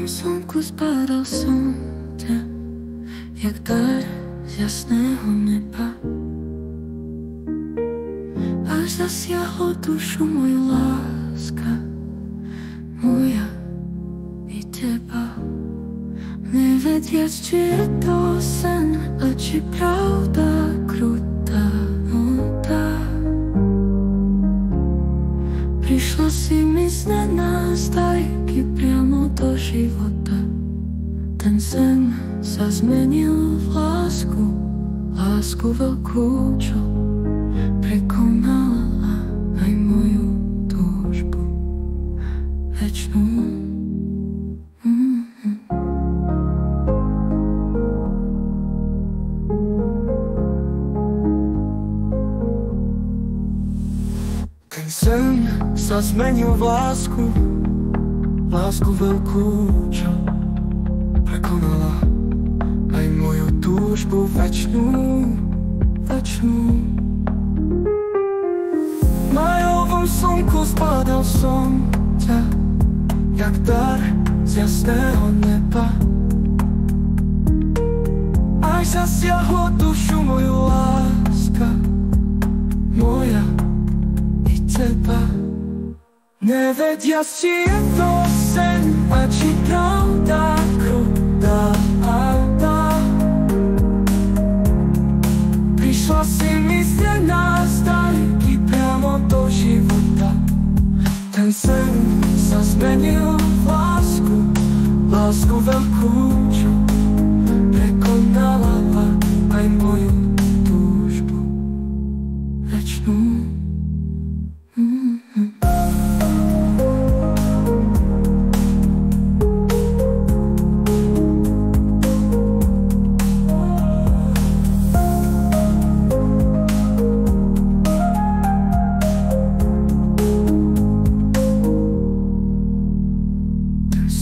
majowym slnku zbadal som ťa, jak dar z jasného neba. Až zasiahlo dušu moju láska moja i teba. Nevediac, či je to sen a či pravda krutá nuda. Prišla si mi znenástajky priamo do života. Ten sen sa zmenil v lásku, lásku veľkú, čo prekonala aj moju túžbu večnú. Ten sen sa zmenil v lásku, lásku veľkú, čo prekonala aj moju túžbu večnú, večnú. V majovom slnku zbadal som ťa, jak dar z jasného neba. Aj zasiahlo dušu moju láska moja i teba. Nevediac, či je to sen a či pravda krutá pravda. Prišla si mi znenástajky priamo do života. Ten sen sa zmenil v lásku, lásku veľkú, čo prekonala aj moju túžbu večnú.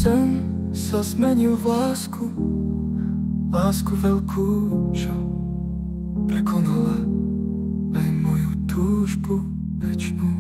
Sen sa zmenil v lásku, lásku veľkú, čo prekonala aj moju túžbu večnú.